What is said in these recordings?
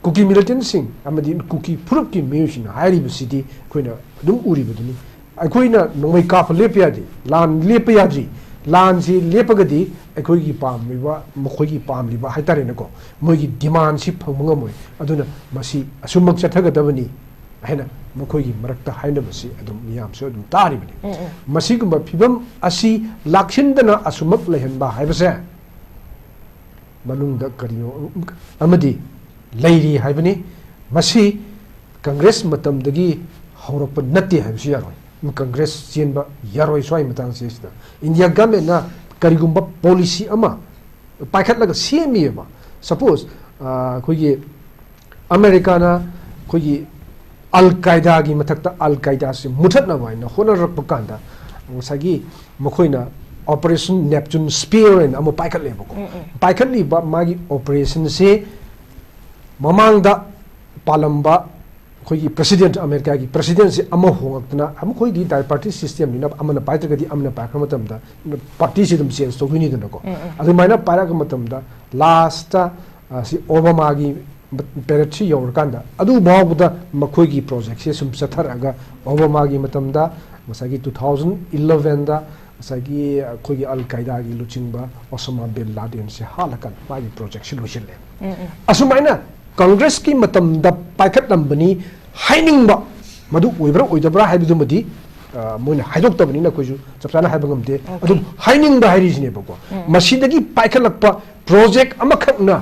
cookie militants cookie फुरुप की music हाईरिबसिदी अखोइना अदुम उरिबदुनी अखोइना नोंमै काफ लेपयादी लान लेपयादी लान से लेपगदी अखोइगी पामलिबा मखोइगी पामलिबा हाइतारेनको मोइगी demand सि फंगमंगमोइ अदुना मसी असुमक चथगदबनी हैना मखोइगी मरक्ता हाइनबसी अदुम मियामसो अदुम तारिबनी मसीगुम्बा फिबम असि लाक्सिनदना असुमक लेहनबा हाइबसे मनुंगदा करिनो अमदी लैरी हाइबनी मसी कांग्रेस मतमदगी हौरप नत्ते हाइबसी यारोय कांग्रेस चेनबा यारोय स्वाई मतंग सेसिदा इंडिया गवर्नमेंट ना करिगुम्बा पॉलिसी अमा पाइखटलगा सेमिएबा सपोज खोगी अमेरिका ना खोगी अल-कायदा की मथक्ता अल-कायदा से मुथतना वाइना होनरप कांदा ngसागी मखोइना ऑपरेशन नेपच्यून स्पीयर एन अमो पाइखटलेबको पाइखटलिबा मागी ऑपरेशन से ममांगदा पालंबा खोगी प्रेसिडेंट अमेरिका की प्रेसिडेंट से अमो होंगतना हम खोगी डाई पार्टी सिस्टम निना अमना पाइत्रगदी अमना पाइखर मतमदा पार्टी से दम चेंज तोगिनी दनको अदुमाइना पाइराग मतमदा लास्ट सी ओबामा की पेरेट्सी यौरकांदा अदु बावदा मखोगी प्रोजेक्ट से सुम चथरगा ओबामा की मतमदा मसागी 2011 दा मसागी खोगी अल-कायदा की लुचिंगबा ओसामा बिन लादेन से हालकन मागी प्रोजेक्ट से लुचिले असुमाइना कांग्रेस की मतमदा पाइखट लंबनी हाइनिंगबा मदु ओइब्रा ओइदब्रा हाइबदुमदी मोइना हाइदोक्तबनिना कोइजु चपसाना हाइबंगमते अदु हाइनिंगबा हाइरिजिनेबको मसीदगी पाइखलकपा प्रोजेक्ट अमखकना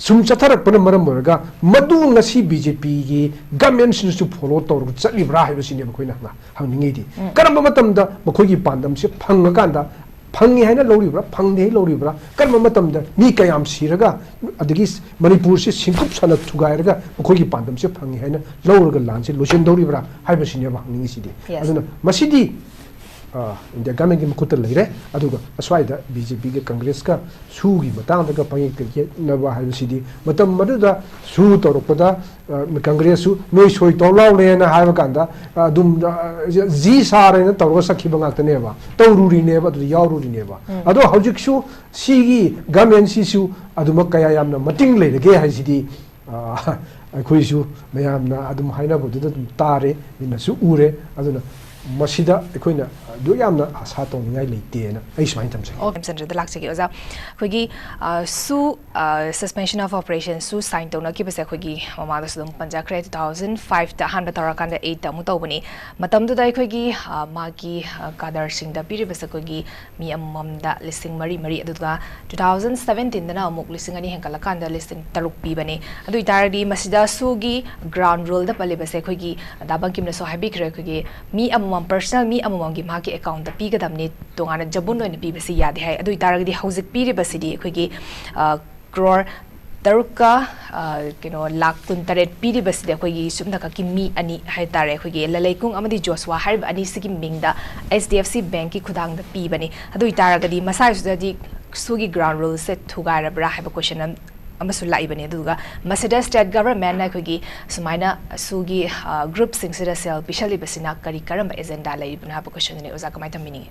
सुम चथरकपन मरम ओरगा मदु ngasi बीजेपी की गवर्नमेंट सिनसु फॉलो तौर चलिब्रा हाइबसिने बखोइना हंनिंगेदी करम मतमदा बखोगी पांदम से फंगकांदा फंगी है लौरीब्रा फंगदे लौरीब्रा कर्म मतमदा मी कयाम सिरगा अदगी मणिपुर से सिंकुप सन थुगायरगा मखोगी पांदम से फंगी है लौरगा लान से लोशन दौरीब्रा हाइबसिने हंनिंगिसिदी अदुना मसिदी इंडिया गवर्नमेंट की मुकुट लेरे अदुगा अस्वाइदा बीजेपी के कांग्रेस का सूगी मतंगदगा पंगिक के नबा हाइबसिदी मतम मदुदा सू तोरपदा कांग्रेस सु नोय सोय तौलावलेना हाइबा कांदा अदुम जी सारेना तौरगा सखिबा गातनेबा तौरुरिनेबा अदु यावरुरिनेबा अदो हौजिकसु सीगी गवर्नमेंट सिसु अदुमा कया यामना मटिंग लेरगे हाइसिदी अखोइसु मयामना अदुम हाइनाबुदुदा तारे मिनसु उरे अदुना मसीदा अखोइना दु यामना आशा तौनिङाइ लेतेना ai सुमाइन थमसे सेंटर द लाक्सगी ओजा खोगी सु सस्पेंशन ऑफ ऑपरेशन सु साइन तौना की बसे खोगी ममादा सुदम पंजाखरे 2005 ता हान तौरा कांदा 8 ता मु तौबनी मतम दुदा खोगी मागी कादर सिंह दा पिरि बसे खोगी मी अममदा लिसिंग मरी मरी अदुगा 2017 दना अमुक लिसिंग अनि हेंकला कांदा लिसिंग तरुक पीबने अदु इतारदी मसीदा सुगी ग्राउंड रूल दा पले बसे खोगी दाबंग किमना सो हाबी खरे खोगी मी अमम पर्सनल मी अमम की मागी अकाउंट दा पीगदमने तोंगाना जबुन ओइन पीबसे यादे है अदु इतारगदी हौजिक पीरिबसिदी खोगी क्रोर तरुका किनो लाख 18 पीरिबसिदी खोगी सुमदका की मी अनि है तारे खोगी ललेकुंग अमदी जोस्वा हाइब अनि सिगी मिंगदा HDFC बैंक की खुदांग दा पीबने अदु इतारगदी मसाइसुदी सुगी ग्राउंड रूल से थुगारबरा है क्वेश्चन अमसु लाइबने दुगा मसिदा स्टेट गवर्नमेंट ना खोगी सुमाइना सुगी ग्रुप सिंगसिदा सेल पिशली बसिना करी करम एजेंडा लाइबना हा क्वेश्चन ने ओजा कमाइ थमिनी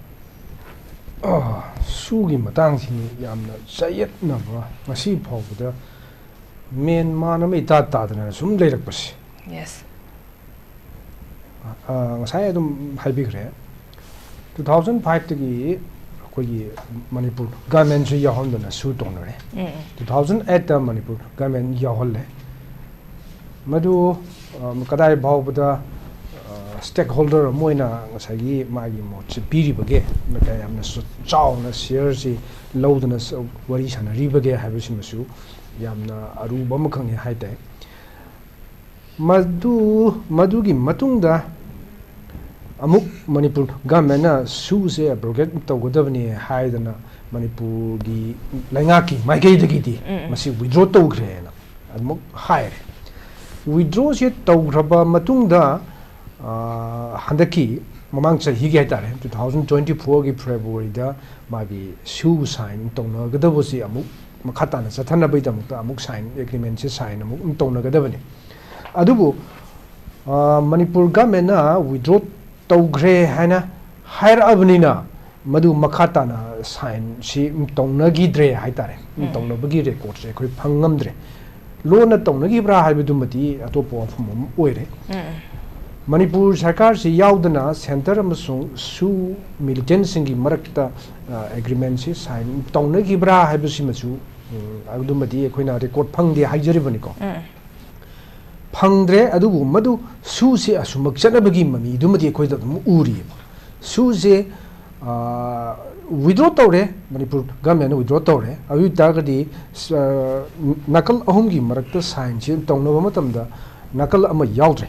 सुगी मतंग सिनी यामना सयतनबा मसी फावबदा मेन मानम इता तादना सुम लेरकपस yes ngасai adum haibigre 2005 tagi कोई मणिपुर गवर्नमेंट से याहोंदना सू तोनरे 2008 ता मणिपुर गवर्नमेंट याहोले मदु कदाय भावबदा स्टेक होल्डर मोइना ngसागी मागी मोच पिरिबगे नका यामना चावना शेयर से लौदना वरी साना रिबगे हाबिसिमसु यामना अरुबा मखंगे हाइते मदुगी मतुंगदा अमुक मणिपुर गवर्नमेंट ना सू से ब्रोकेट तौगदबनी हाइदना मणिपुर की लैंगा की माइकेदगी मसी विड्रॉ तौग्रेना अमुक हाइर विड्रॉ से तौग्रबा मतुंगदा हंदकी ममांग चही के तारे 2024 की फेब्रुअरी दा मागी सू साइन तौनगदबसी अमुक मखाताना चथनबई दमुक अमुक साइन एग्रीमेंट से साइन अमुक तौनगदबनी अदुबु मणिपुर गवर्नमेंट ना विड्रॉ तौग्रे हैना हायर अबनीना मधु मखाताना साइन सी तौनगीद्रे हाइतारे तौनबगी रेकॉर्ड से कोई फंगमद्रे लोन तौनगिब्रा हाइबदुमति अतोप वफम ओइरे मनपुर सरकार से यावदना सेंटर अमसुंग सु मिलिटेंट सिंगी मरक्ता एग्रीमेंट से साइन तौनगिब्रा हाइबसिमसु अदुमति अखोइना रिकॉर्ड फंगदे हाइजरिबनिको फंगद्रे अदुबु मदु सु से असुमक चनबगी ममी दुमति अखोइदा उरी सु से विड्रॉ तौरे मनपुर गवर्नमेंट विड्रॉ तौरे अभी तागदी नकल अहुम की मरक्ता साइन से तौनब मतमदा नकल अमा यावद्रे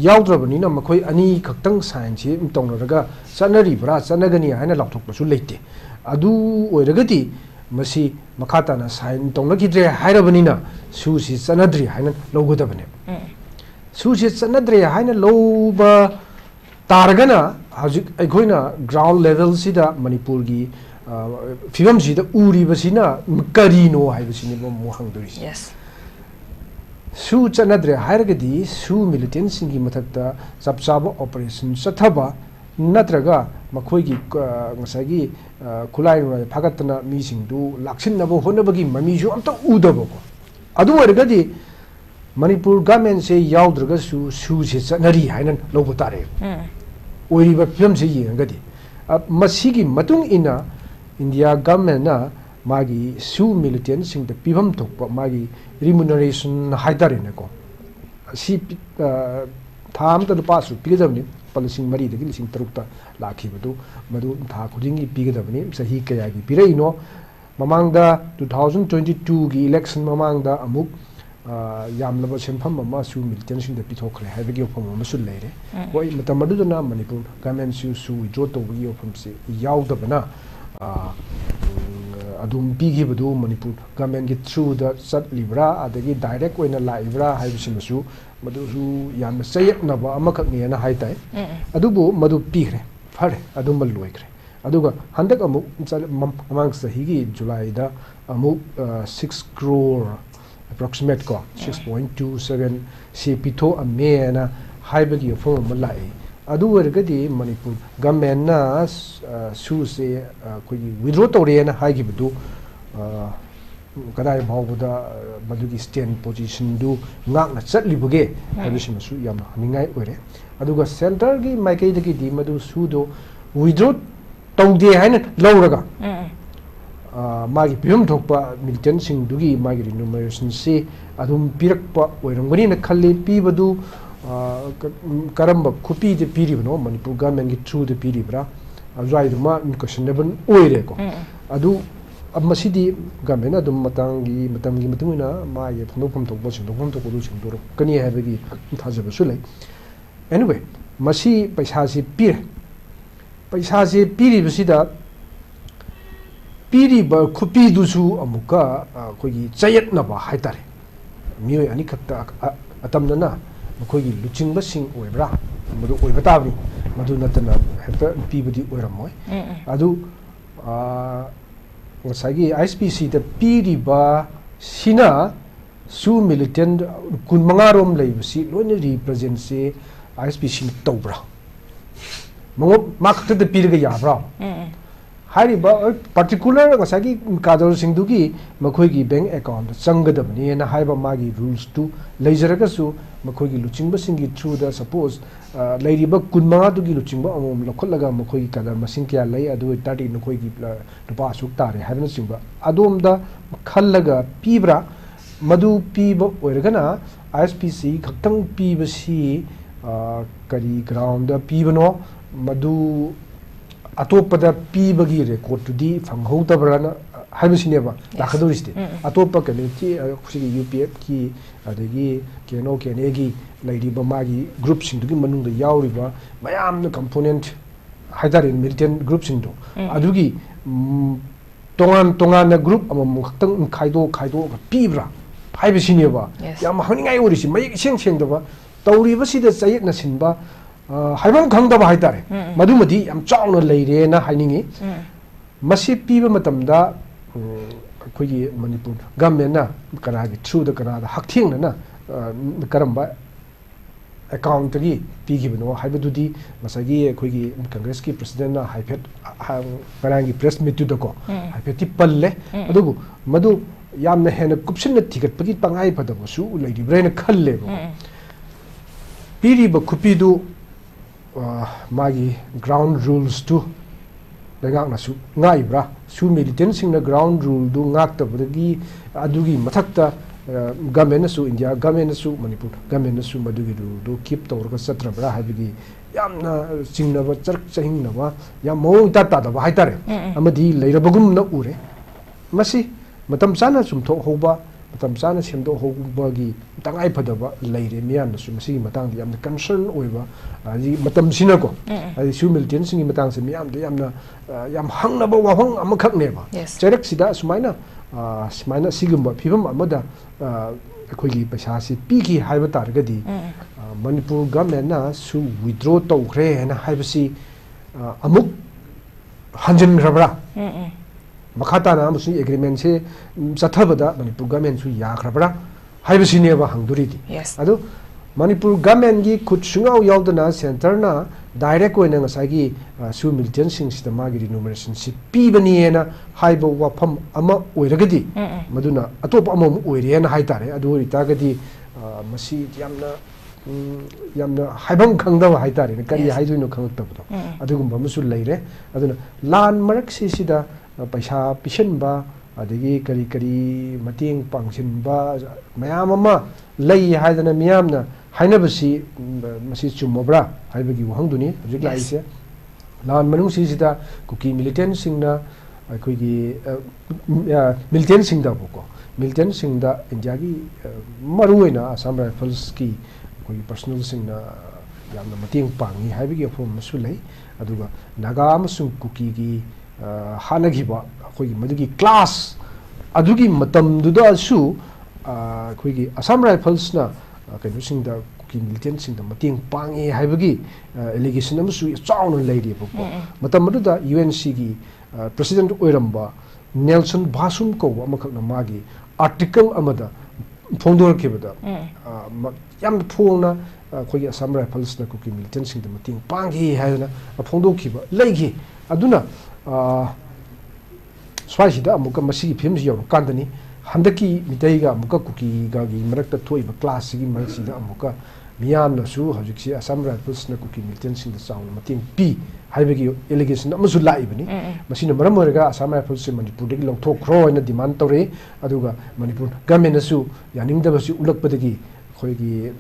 यावद्रबनिना मखोई अनी खक्तंग साइन से तौनरगा चनरिब्रा चनगनी हाइना लाथोकपसु लेते अदु ओइरगदी मसी मखाताना साइन तौनगिद्रे हाइरबनिना सुसी चनद्री हाइना लौगदबने सुसी चनद्रे हाइना लौबा तारगना हजिक अखोइना ग्राउंड लेवल सिदा मणिपुर की फिल्म सिदा उरीबसिना करीनो हाइबसिनि मोहंगदोरिस यस सु चनद्रे हाइरगदी सु मिलिटेंट सिंगी मथक्ता चपचाब ऑपरेशन चथबा नत्रगा मखोइगी ngsaigi खुलाई फागतना मीसिंगदु लाक्सिनबो होनबगी ममीजु अमता उदबको अदु ओरगदी मणिपुर गवर्नमेंट से यावद्रगसु सु से चनरी हाइना लौब तारे ओइरिबा फिल्म से येंगदी मसीगी मतुंग इना इंडिया गवर्नमेंट ना मागी सु मिलिटेंट सिंग द पिभम थोकपा मागी रिम्यूनरेशन हाइदारेनेको सी थाम त पासु पिगदबनी पलसिंग मरी दगी लिसिंग तरुक्ता लाखिबदु मदु था खुदिंगी पिगदबनी सही कयागी पिरैनो ममांगदा 2022 की इलेक्शन ममांगदा अमुक यामलबा सेंफम अमा सु मिलिटेंट सिंग द पिथोखरे हाइबगी ओफम अमसु लेरे होय मतमदुना मणिपुर गवर्नमेंट सु विड्रॉ तौबगी ओफम से यावदबना अदुम पिगिबदु मणिपुर गवर्नमेंट की थ्रू द चटलिब्रा अदगी डायरेक्ट ओइना लाइब्रा हाइबसिमसु मदुसु याम सयकनबा अमखकनिना हाइताय अदुबु मदु पिखरे फरे अदुम लोइखरे अदुगा हंदक अमुक अमांग सहीगी जुलाईदा अमुक 6 crore approximate को 6.27 से पिथो अमेना हाइबगी ओफम मलाई अदु ओरगदी मणिपुर गवर्नमेंट ना सु से कोई विड्रॉ तौरेना हाइगिबदु कदाय भावबदा मदुगी स्टैंड पोजीशन दु ngakna चटलिबगे हाइबसिमसु याम हनिंगाय ओरे अदुगा सेंटर की माइकेदगी दि मदु सुदो विड्रॉ तौदे हाइना लौरगा मागी पियम थोकपा मिलिटेंट सिंग दुगी मागी रिन्यूमरेशन से अदुम पिरकपा ओइरंगनी न खल्ले पीबदु करम्ब खुपी दे पीरिबनो मणिपुर गवर्नमेंट की थ्रू दे पीरिब्रा अजाइदमा क्वेश्चनेबल ओइरेको अदु अमसिदी गवर्नमेंट अदुम मतंगी मतुना मागे फंदोफम थोकबो सिंदोफम थोकबो सिंदोर कनी हाइबगी थाजबसु लै एनीवे मसी पैसा से पीरिबसिदा पीरिबा खुपीदुसु अमुका कोई चयतनबा हाइतारे मियोय अनि खक्ता अतमनना मखोगी लुचिंग सिंग ओइब्रा मदु ओइबा ताबनी मदु नतना हेक्ता पीबदी ओइरमोय अदु ngsaigi ISPC द पीरिबा सिना सु मिलिटेंट कुनमंगा रोम लेबसी लोइने रिप्रेजेंट से ISPC तौब्रा मंगो माखत द पीरगा याब्रा हारिबा पर्टिकुलर ngsaigi कादर सिंदुगी मखोगी बैंक अकाउंट चंगदबनी ना हाइबा मागी रूल्स टू लेजरगसु मखोगी लुचिंगबा सिंगी थ्रू द सपोज लेरिबा कुनमंगा दुगी लुचिंगबा अमम लखलगा मखोगी कादर मसिंग क्या लै अदु ताटी नखोगी रुपा सुक तारे हाइबन सिंबा अदोमदा खल्लगा पीब्रा मदु पीबा ओइरगना ISPC खक्तंग पीबसी करी ग्राउंड दा पीबनो मदु अतोपदा पीबगी रेकॉर्ड टुदी फंगहौतबराना हाइबसिनेबा लाखदोरिस्ते अतोपा कम्युनिटी खुसिगी UPF की अदगी केनो केनेगी लैरिबा मागी ग्रुप सिंदुगी मनुंग यावरिबा मयाम कंपोनेंट हाइदारे मिलिटेंट ग्रुप सिंदो अदुगी तोंगान ग्रुप अमम खक्तंग खाइदो पीब्रा हाइबसिनेबा याम हनिंगाय ओरिसि मयक सेंग सेंदबा तौरिबसिदा चयकना सिनबा हाइबम खंगदबा हाइतारे मदुमदी याम चावना लेरेना हाइनिंगी मसी पीबा मतमदा अखोगी मणिपुर गवर्नमेंट ना कनागी थ्रू द कनादा हक्थेंगना करम्बा अकाउंट की पीगिबनो हाइबदुदी मसागी अखोगी कांग्रेस की प्रेसिडेंट ना हाइफेट कनागी प्रेस मीट दको हाइफेट ती पल्ले अदुबु मदु यामना हेन कुपसिन थिगटपगी तंगाई फदबसु लेदिब्रेन खल्लेबो पीरीब खुपीदु मागी ग्राउंड रूल्स टू लेगांगनासु ngaibra su militant singna ground rule du ngaktabdagi adugi mathakta government su India government su Manipur government su madugi rule du keep tawrga satrabra habigi yamna singnaba chark chahingnaba yam mong ta da ba haitare amadi leirabagum na ure masi matam sana sum tho hoba matam sana semdo hobagi tangai phadaba leire miyan su masi matang di yamna concern oiba adi matam sina ko adi su militant singi matang se miyam de yamna yam hangnaba wahong amakhak neba cherak sida sumaina sumaina sigumba phibam amada akhoi paisa si piki haiba targadi Manipur government na su withdraw tawkhre na haibasi amuk hanjin grabra makata na musi agreement se sathabada Manipur government su yakrabra haibasi neba hangduridi adu Manipur government gi khutsungaw yawdana center na direct oina ngasagi su militant sing system gi remuneration si pibani na haiba wafam ama oiragadi maduna atop ama oire na haitare adu ritagadi masi yamna haibam khangdawa haitare kari haiduino khangtabdo adugumba musu leire aduna lan marak sida paisa pishanba adagi kari kari mating pangsinba mayam ama lei haidana miyamna hainabasi masi chumobra haibagi wahangduni hojik laise lan manung sida kuki militant singna akoigi militant singda boko militant singda India gi maruina Assam Rifles ki koi personal singna yamna mating pangi haibagi form masulai aduga naga amasung kuki gi hanagiba akoigi madugi class adugi matam duda su akoigi Assam Rifles na kaino singda kuki militant singda mating pangi haibagi allegation amasu chauna leidi boko matam duda UNC gi president oiramba Nelson Basum ko amakhakna magi article amada phongdor kebada yam phongna khoi Assam Rifles na kuki militant singda mating pangi haina phongdor kiba leigi aduna swaisida amuka masi films yaw kandani handaki mitaiga amuka kuki ga gi marakta thoiba class gi marsida amuka miyamna su hojiksi Assam Rifles na kuki militant singda chauna mating pi haibagi allegation amasu laibani masina maram orega Assam Rifles Manipur degi longthokro ina demand tore aduga Manipur government asu yaningdabasi ulakpadagi khoigi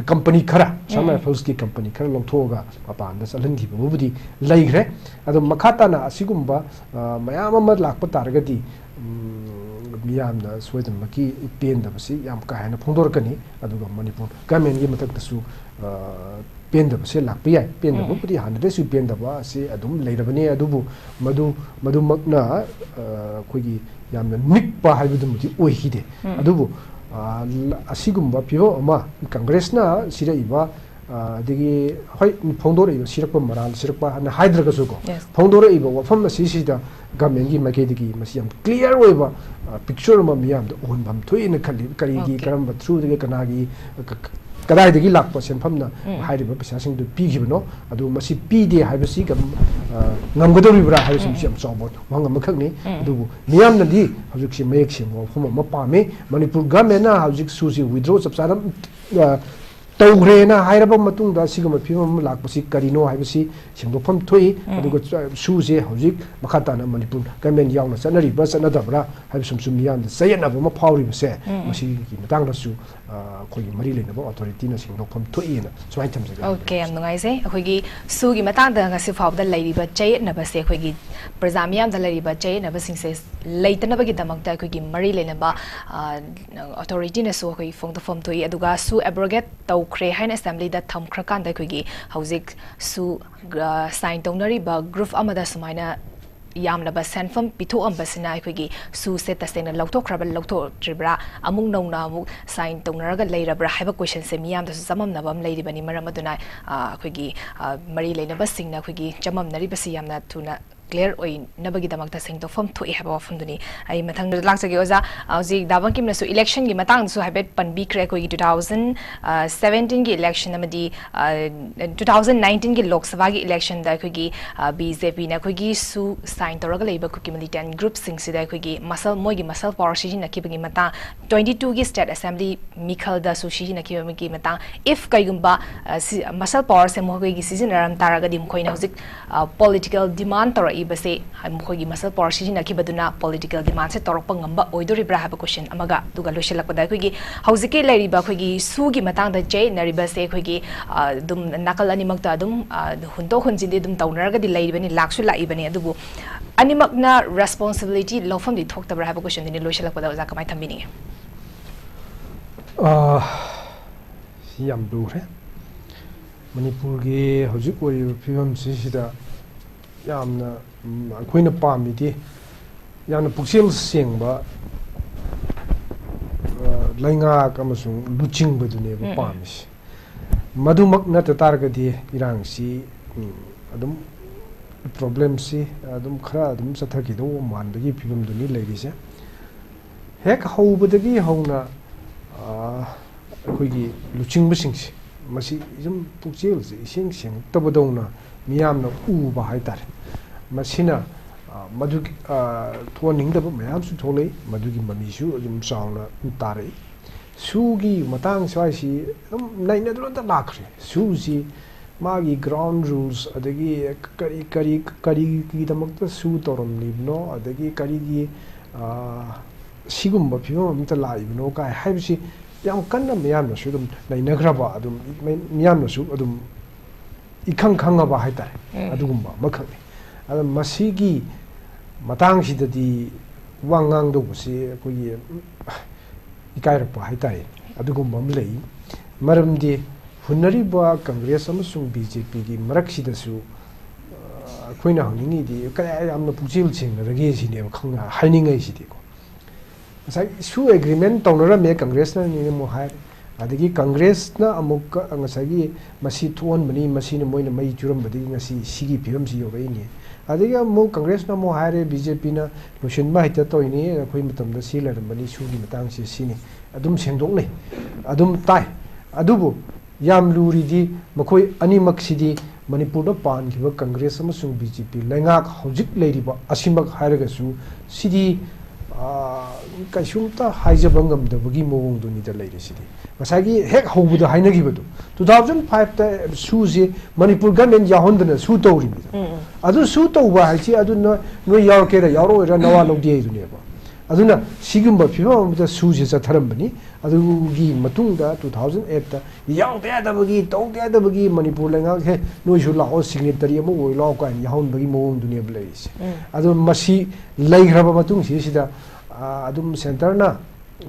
company khara Assam Rifles ki company khara longthoga apanda salangi bubudi laigre adu makhata na asigumba mayam ama lakpa targadi miyamna soidan maki pendabasi yam ka hana phongdorkani aduga Manipur government gi matak tasu pendaba se lakpiya pendaba pudi hanade su pendaba se adum leirabani adubu madu makna khoigi yamna nikpa haibudumuti oihide adubu asigumba pibo ama congress na sira iba degi hoi phongdore iba sirakpa maral sirakpa na haidraga su ko phongdore iba wafam sida government gi makedigi masi yam clear oiba picture ma miyam da on bam thoina khali karigi karamba through de kanagi kadai degi lakpa senpamna hairiba pasasing du pigibno adu masi pide haibasi gam ngamgadoribra haibasi sim chobot wanga makhakni adu miyamna di hojik si mayek sim wafam ma pame Manipur government na hojik susi withdraw sapsaram tawgrena hairaba matung da sigama phimam lakpasi karino haibasi singdofam thoi aduga suje hojik makhata na Manipur government yauna sanari ba sanadabra haibsum sumiyam sayana ba ma phawri base masi ki matang da su khoi mari lena ba authority na singdofam thoi na swai thamjaga okay am ngai se khoi gi su gi matang da ngasi faw da leiri ba chay na ba se khoi gi prajamiyam da leiri ba chay na ba sing se leitana ba gi damak da khoi gi mari lena ba authority na su khoi phong da form thoi aduga su abrogate taw khre hain assembly da tham khra kan da khoi gi hauzik su sign tonari ba group amada sumaina yamna ba senfam pitho ambasina khoi gi su se tasena lawthok khraba lawthok tribra amung nongna amuk sign tonaraga leirabra haiba question se miyam da samam nabam leiri bani maram aduna khoi gi mari leina ba singna khoi gi chamam nari ba si yamna tuna clear oi nabagi damak ta seng to form thoi haba funduni ai mathang laksagi oza auji dabang kim na su election gi matang su habet panbi kre ko 2017 gi election amadi 2019 gi lok sabha gi election da ko gi BJP na ko gi su sign toraga leiba ko ki militant group sing sida ko gi masal moi gi masal power shi na ki bagi mata 22 gi state assembly mikhal da su shi na ki bagi mata if kaigumba masal power se mo ko gi season ram taraga dim khoina hojik political demand tora ibase mukhogi masal power shi na ki baduna political demand se torok ngamba oidori bra have question amaga duga loshela ko da khogi hojike lairiba khogi su gi matang da jay nariba se khogi dum nakal ani makta dum hunto hunjinde dum taunaraga di lairibani laksu laibani adubu animak na responsibility lofam di thokta bra have question ni loshela ko da za kamai thambini yam dure manipur gi hojik oi phim sida yamna akoina pamidi yamna puksel sengba lainga kamasung luching badune ba pamis madumak na targadi irang si adum problem si adum khara adum sathaki do manbagi phim duni lerise hek hobadagi hona akoigi luching basingsi masi jum puksel sing sing tabadona miyamna uba haitare masina madugi thoning da mayam su tholei madugi mamisu jum sauna tare sugi matang swai si naina dron da lakre suji magi ground rules adagi kari ki damakta su torom libno adagi kari gi sigumba phimo amta laibno kai haibsi yam kanna miyamna su dum naina graba adum miyamna su adum ikhang khangaba haitare adugumba makhang ada masigi matang sidadi wangang do busi koyi ikairpa haitare adugumba mlei maramdi hunari ba congress amasung BJP gi maraksida su koina hangini di kaya amna pujil ching rage sine khanga hainingai sidi ko sai su agreement tonora me congress na ni mo hai adagi congress na amuk ngasagi masi tuon mani masi na moina mai juram badi ngasi sigi piram si yogai ni adagi amuk congress na mo hare BJP na lotion ba hita to ini khoi matam da silar mani sugi matang si sini adum sengdok nei adum tai adubu yam luri di makoi ani maksidi manipur da pan khiba congress amasung BJP lenga hojik leiriba asimak haraga su sidi kaisumta haijabangam da bagi mowong do ni da leire sidi masagi hek hobuda hainagi badu 2005 ta suji manipur government yahondana su tawri adu su tawba hachi adu no yarke da yaro ra nawa logdi du ne ba aduna sigumba phibam da suji sa tharambani adu gi matung da 2008 ta yaw da bagi taw da bagi manipur lenga he no ju la o signatory mo oi la ko yahon bagi mowong du ne bleis adu masi leigraba matung si sida adum center na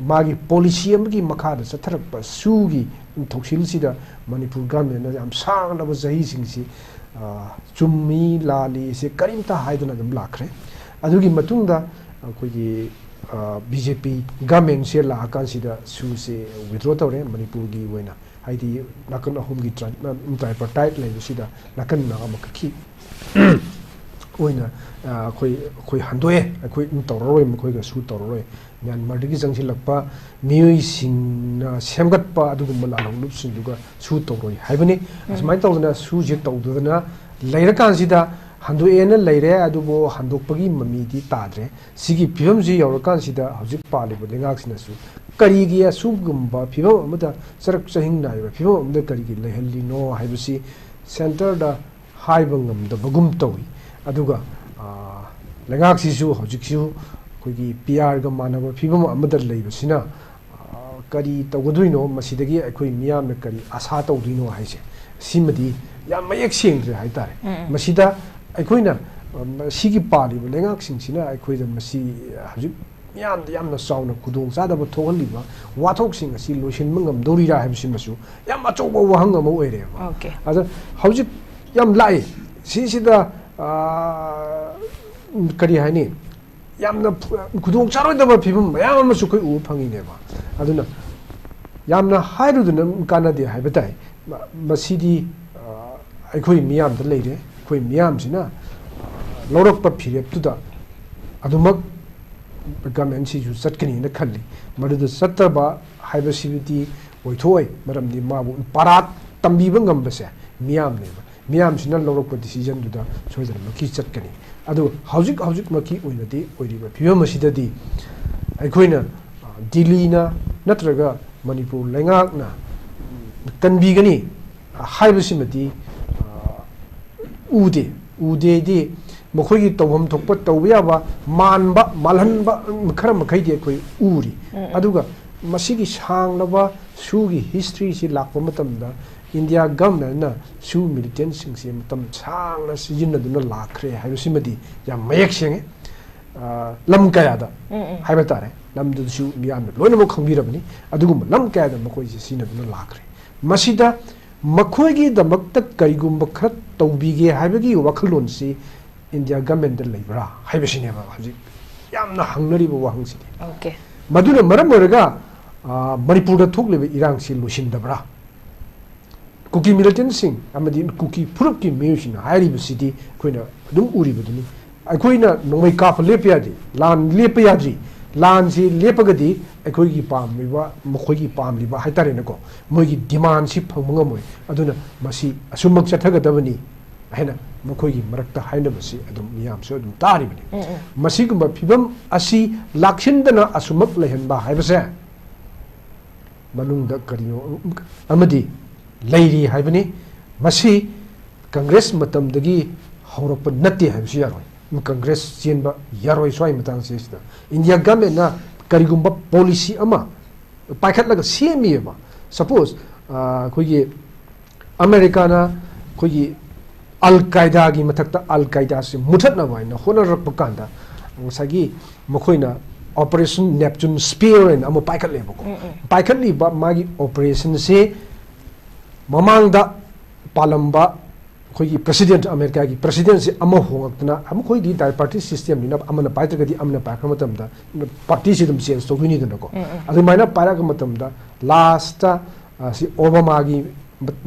magi policy amgi makhada satharakpa sugi thoksil sida manipur government na am sangna ba jahi singsi chummi lali se karimta haidana dum lakhre adugi matungda kogi BJP government se la kan sida su se withdraw tawre manipur gi wena haidi nakan ahum gi tripartite le sida nakan na amakhi oina khoi handoe khoi toroi khoi ga su toroi Myanmar digi jangsi lakpa mioi sing na semgat pa adugum la long lup sing duga su toroi haibani asmai tawdana su je tawdana leira kan sida handoe na leire adubo handok pagi mami di tadre sigi phibam ji yor kan sida hojik pali bo lengak sina su kari gi su gumba phibam amada sarak chahing na yo phibam amda kari gi lehelli no haibasi center da haibangam da bagum tawi aduga lengak sisu hojik siu kogi PR ga manaba phibam amada leibasina kari tawduino masidagi akoi miyam na kari asa tawduino haise simadi yam mayek sengre haitare masida aikoina sigi pali lengak singsina aikoida masi hajik yamna sauna kudong sadaba thohaliba wathok sing asi losin mangam dorira habsimasu yam achoba wahang am oire okay ada hajik yam lai sida kari haini yamna kudong charoidaba phibam mayam amasu koi u phangineba aduna yamna hairuduna kanadi haibatai masidi aikoi miyam da leire koi miyam sina लौरक्प फिरेप्तुदा अदुमक government सिजु चटकनी न खल्ली मरुद सत्तबा हाइबसिबिटी ओइथोय मरमदि माबु पारा तंबीब ngambase मियाम ने मियाम सिना लौरक्प decision दुदा सोइदन मकी चटकनी अदु हौजिक मकी ओइनदि ओइरिबा फिबम मसिददि अखोइना दिल्लीना नत्रगा मणिपुर लेंगाकना कनबीगनी हाइबसिमदि उदेदी मखोई तौम थोप तौब याबा मानब मालहनब खर मखैदि अखोई उरी अदुगा मसिगी सांगलबा सुगी हिस्ट्री से लाप मतमदा इंडिया गवर्नमेंट सु मिलिटेंट सिंगसे मतम सांगना सिजिनदुना लाखरे हाइबसिमदि या मयक सेंगे लम कयादा हाइबा तारे लमदुसु मियाम लोइनमो खंबिरबनी अदुगुम लम कयादा मखोई सिजिनदुना लाखरे मसिदा मखोई दमक्ता करिगुम खर तौबीगे हाइबगी वखलोनसी इंडिया गवर्नमेंट लेबरा हाइबसिनेबा हजि यामना हंगनरिबो वाहंसिदि ओके मदुना मरम ओरगा मणिपुर थोकलेबे इरांगसि लुसिनदबरा कुकी मिलिटेंट सिंग अमदि कुकी फुरुप की मेयुसिना हाइरिबसिदि खोइना दुम उरिबदुनी अखोइना नोंमै काफ लेपयादि लान लेपयादि लान से लेपगदी अखोइगी पामलिबा मखोइगी पामलिबा हाइतारेनको मोइगी डिमांड सि फंगमंगमोय अदुना मसी असुमक चथगदबनी हैना मखोइगी मरक्ता हाइनबसी अदुम मियामसो अदुम तारिबनी मसीगुम फिबम असि लाखिनदना असुमक लेहनबा हाइबसे मनुंगदा करियो अमदि लैरी हाइबनी मसी कांग्रेस मतमदगी हौरप नत्ते हाइबसी यारोय कांग्रेस चेंबा यारोय स्वाई मतंग सेसिदा इंडिया गवर्नमेंट ना करिगुम पॉलिसी अमा पाइखटलगा सेमिएबा सपोज खोगी अमेरिका ना खोगी अल-कायदा की मथक्ता अल-कायदा से मुथतना वाइना होनरप कांदा ngसागी मखोइना ऑपरेशन नेपच्यून स्पीयर एन अमो पाइखटलेबको पाइखटलिबा मागी ऑपरेशन से ममांगदा पालंबा खोगी प्रेसिडेंट अमेरिका की प्रेसिडेंट से अमो होंगतना हम खोगी डाइ पार्टी सिस्टम निना अमना पाइत्रगदी अमना पाइखर मतमदा पार्टी से दम चेंज तोगिनी दनको अदुमाइना पाइराग मतमदा लास्ट सी ओबामा की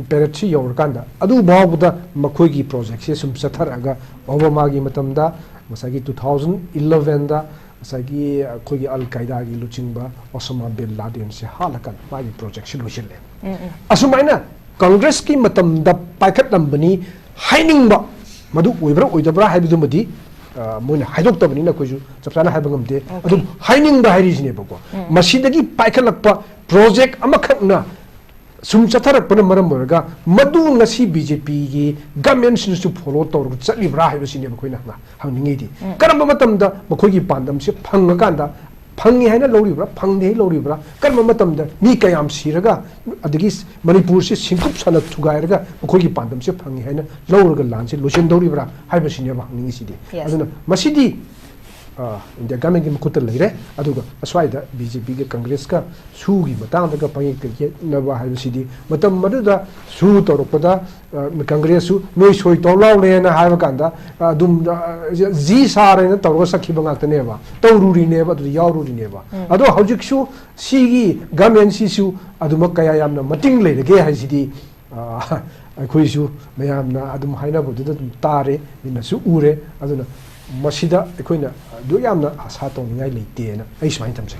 पेरेट्सी यौरकांदा अदु बावदा मखोगी प्रोजेक्ट से सुम चथरगा ओबामा की मतमदा मसागी 2011 दा मसागी खोगी अल-कायदा की लुचिंगबा ओसामा बिन लादेन से हालकन मागी प्रोजेक्ट से लुचिले असुमाइना कांग्रेस की मतमदा पाइखट लंबनी हाइनिंगबा मदु ओइब्रा ओइदब्रा हाइबिदुमदी मोइना हाइदोक्तबनिना कोइजु चपसाना हाइबंगमते अदु हाइनिंगबा हाइरिजिनेबको मसिदगी पाइखलकपा प्रोजेक्ट अमखकना सुम चथरकपन मरम ओरगा मदु ngasi बीजेपी की गवर्नमेंट सिनसु फॉलो तौर चलिब्रा हाइबसिने बखोइना हंनिंगेदि करम मतमदा बखोगी पांदम से फंगकांदा फंगी है लौरीब्रा फंगदे लौरीब्रा कर्म मतमदा मी कयाम सिरगा अदगी मणिपुर से सिंकुप सन थुगायरगा मखोगी पांदम से फंगी है लौरगा लान से लोशन दौरीब्रा हाइबसिने हंनिंगिसिदि अदुना मसिदि इंडिया गवर्नमेंट की मुकुट लेरे अदुगा अस्वाइदा बीजेपी के कांग्रेस का सुगी मतंगदगा पंगिक के नबा हाइबसिदि मतम मदुदा सु तोरपदा कांग्रेस सु नोय सोय तौलावलेना हाइबा कांदा अदुम जी सारेना तौरगा सखिबा गातनेबा तौरुरिनेबा अदु यावरुरिनेबा अदो हौजिकसु सिगी गवर्नमेंट सिसु अदुमा कया यामना मटिंग लेरगे हाइसिदि अखोइसु मयामना अदुम हाइनाबुदुदा तारे मिनसु उरे अदुना मसिदा अखोइना दु यामना आशा तौनिङाइ लेतेना ऐ सुमाइन थमसे